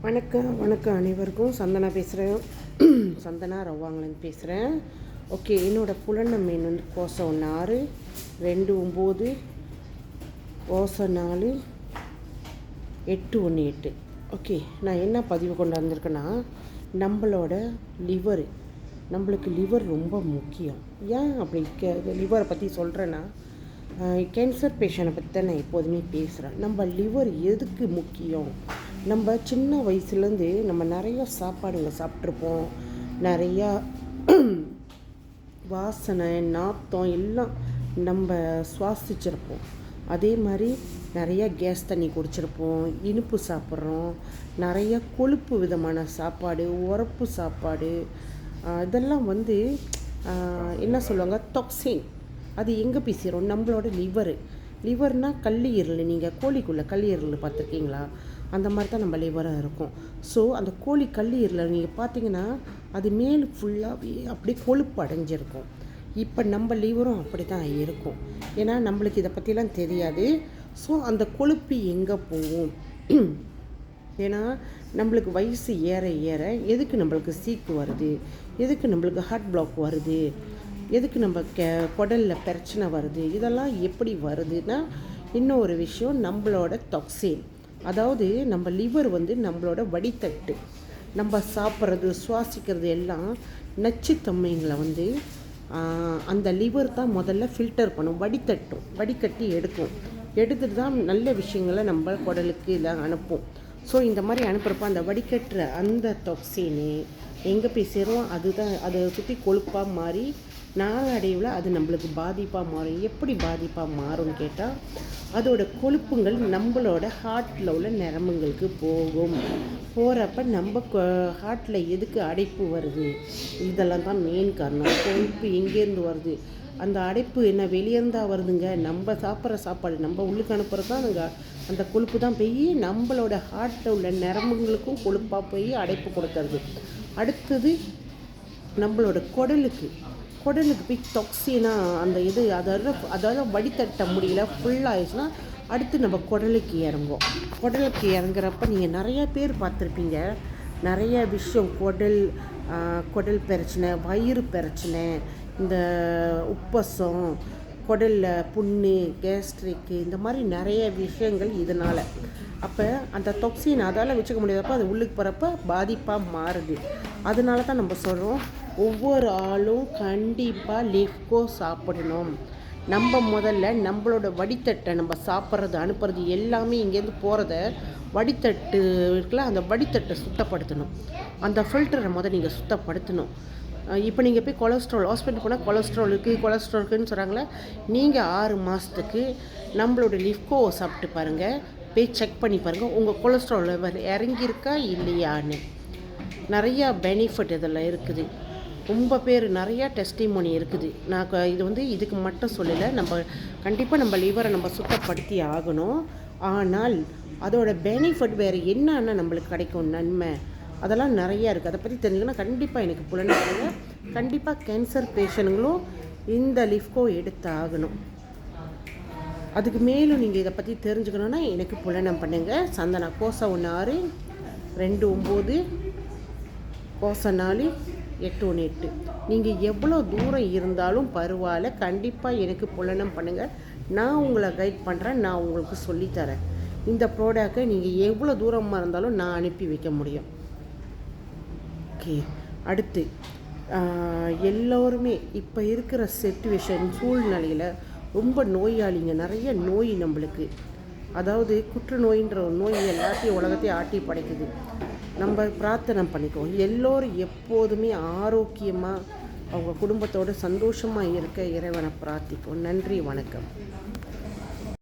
வணக்கம் அனைவருக்கும். சந்தனா பேசுகிறேன். சந்தனா ரவ்வாங்கலேருந்து பேசுகிறேன். ஓகே, என்னோடய புலன மீன் வந்து கோசை 1 6 2 9 கோசை 4 8 1 8. ஓகே, நான் என்ன பதிவு கொண்டு வந்திருக்கேன்னா, நம்மளுக்கு லிவர் ரொம்ப முக்கியம். ஏன் அப்படி லிவரை பற்றி சொல்கிறேன்னா, கேன்சர் பேஷண்ட்டை பற்றி தான் நான் எப்போதுமே பேசுகிறேன். நம்ம லிவர் எதுக்கு முக்கியம்? நம்ம சின்ன வயசுலேருந்து நம்ம நிறையா சாப்பாடுங்க சாப்பிட்ருப்போம். நிறையா வாசனை நாத்தம் எல்லாம் நம்ம சுவாசிச்சிருப்போம். அதே மாதிரி நிறையா கேஸ் தண்ணி குடிச்சிருப்போம், இனிப்பு சாப்பிட்றோம், நிறைய கொழுப்பு விதமான சாப்பாடு, உரப்பு சாப்பாடு, இதெல்லாம் வந்து என்ன சொல்லுவாங்க, டாக்ஸின். அது எங்கே பேசுகிறோம்? நம்மளோட லிவர்னால் கல்லீரல். நீங்கள் கோழிக்குள்ளே கல்லீரல் பார்த்துருக்கீங்களா? அந்த மாதிரி தான் நம்ம லிவராக இருக்கும். ஸோ அந்த கோழி கல்லீரல் நீங்கள் பார்த்தீங்கன்னா அது மேல் ஃபுல்லாகவே அப்படியே கொழுப்பு அடைஞ்சிருக்கும். இப்போ நம்ம லிவரும் அப்படி தான் இருக்கும். ஏன்னா நம்மளுக்கு இதை பற்றிலாம் தெரியாது. ஸோ அந்த கொழுப்பு எங்கே போகும்? ஏன்னா நம்மளுக்கு வயசு ஏற ஏற எதுக்கு நம்மளுக்கு சீக்கு வருது, எதுக்கு நம்மளுக்கு ஹார்ட் பிளாக் வருது, எதுக்கு நம்ம குடலில் பிரச்சனை வருது, இதெல்லாம் எப்படி வருதுன்னா, இன்னொரு விஷயம் நம்மளோட டாக்ஸின். அதாவது நம்ம லிவர் வந்து நம்மளோட வடித்தட்டு. நம்ம சாப்பிட்றது சுவாசிக்கிறது எல்லாம் நச்சுத்தன்மைங்களை வந்து அந்த லிவர் தான் முதல்ல ஃபில்டர் பண்ணும், வடிகட்டி எடுத்துட்டு தான் நல்ல விஷயங்களை நம்ம குடலுக்கு இதை அனுப்பும். ஸோ இந்த மாதிரி அனுப்புகிறப்ப அந்த வடிகட்டுற அந்த டாக்ஸினு எங்கே போய் சேரும்? அதுதான் அதை சுற்றி கொழுப்பாக மாறி நாளடைவில் அது நம்மளுக்கு பாதிப்பாக மாறும். எப்படி பாதிப்பாக மாறும்னு கேட்டால், அதோட கொழுப்புங்கள் நம்மளோட ஹார்ட்டில் உள்ள நரம்புங்களுக்கு போகிறப்ப நம்ம ஹார்ட்டில் எதுக்கு அடைப்பு வருது? இதெல்லாம் தான் மெயின் காரணம். கொழுப்பு எங்கேருந்து வருது? அந்த அடைப்பு என்ன வெளியேருந்தா வருதுங்க? நம்ம சாப்பிட்ற சாப்பாடு நம்ம உள்ளுக்கு அனுப்புறது தான் அந்த கொழுப்பு தான் போய் நம்மளோட ஹார்ட்டில் உள்ள நரம்புங்களுக்கும் கொழுப்பாக போய் அடைப்பு கொடுக்கறது. அடுத்தது நம்மளோட குடலுக்கு போய் டாக்ஸினாக அந்த இது அதாவது வடித்தட்ட முடியல, ஃபுல்லாகிடுச்சுன்னா அடுத்து நம்ம குடலுக்கு இறங்குறப்ப நீங்கள் நிறையா பேர் பார்த்துருப்பீங்க. நிறைய விஷயம் குடல் பிரச்சனை, வயிறு பிரச்சனை, இந்த உப்பசம், குடலில் புண்ணு, கேஸ்ட்ரிக்கு, இந்த மாதிரி நிறைய விஷயங்கள் இதனால். அப்போ அந்த டாக்ஸின் அதால் வச்சுக்க முடியாதப்போ அது உள்ளுக்கு போகிறப்ப பாதிப்பாக மாறுது. அதனால தான் நம்ம சொல்கிறோம், ஒவ்வொரு ஆளும் கண்டிப்பாக லிஃப்கோ சாப்பிடணும். நம்ம முதல்ல நம்மளோட வடித்தட்டை நம்ம சாப்பிட்றது அனுப்புறது எல்லாமே இங்கேருந்து போகிறத வடித்தட்டு இருக்குல்ல, அந்த வடித்தட்டை சுத்தப்படுத்தணும். அந்த ஃபில்டரை நீங்கள் சுத்தப்படுத்தணும். இப்போ நீங்கள் போய் ஹாஸ்பிட்டல் போனால் கொலஸ்ட்ராலுக்குன்னு சொல்கிறாங்களே, நீங்கள் 6 மாதத்துக்கு நம்மளோட லிஃப்கோவை சாப்பிட்டு பாருங்கள். போய் செக் பண்ணி பாருங்கள் உங்கள் கொலஸ்ட்ரால் லெவல் இறங்கியிருக்கா இல்லையான்னு. நிறையா பெனிஃபிட் இதில் இருக்குது. ரொம்ப பேர் நிறையா டெஸ்டிமோனி இருக்குது. நான் இது வந்து இதுக்கு மட்டும் சொல்லலை. நம்ம கண்டிப்பாக நம்ம லிவரை நம்ம சுத்தப்படுத்தி ஆகணும். ஆனால் அதோட பெனிஃபிட் வேறு என்னன்னா நம்மளுக்கு கிடைக்கும் நன்மை, அதெல்லாம் நிறையா இருக்குது. அதை பற்றி தெரிஞ்சுக்கணும். கண்டிப்பாக எனக்கு புலனாங்க. கண்டிப்பாக கேன்சர் பேஷண்ட்களும் இந்த லிஃப்கோ எடுத்து ஆகணும். அதுக்கு மேலும் நீங்கள் இதை பற்றி தெரிஞ்சுக்கணுன்னா எனக்கு புலனம் பண்ணுங்கள். சந்தனா கோசை 1 6 2 9 கோசை 4 8 1 8. நீங்கள் எவ்வளோ தூரம் இருந்தாலும் பரவாயில்ல, கண்டிப்பாக எனக்கு புலனம் பண்ணுங்கள். நான் உங்களை கைட் பண்ணுறேன், நான் உங்களுக்கு சொல்லித்தரேன். இந்த ப்ராடக்டை நீங்கள் எவ்வளோ தூரமாக இருந்தாலும் நான் அனுப்பி வைக்க முடியும். ஓகே, அடுத்து எல்லோருமே இப்போ இருக்கிற சூழ்நிலையில் ரொம்ப நோயாளிங்க, நிறைய நோய் நம்மளுக்கு. அதாவது புற்றுநோயின்ற ஒரு நோய் எல்லாத்தையும் உலகத்தையும் ஆட்டி படைக்குது. நம்ம பிரார்த்தனை பண்ணிக்குவோம், எல்லோரும் எப்போதுமே ஆரோக்கியமாக அவங்க குடும்பத்தோடு சந்தோஷமாக இருக்க இறைவனை பிரார்த்திக்கும். நன்றி, வணக்கம்.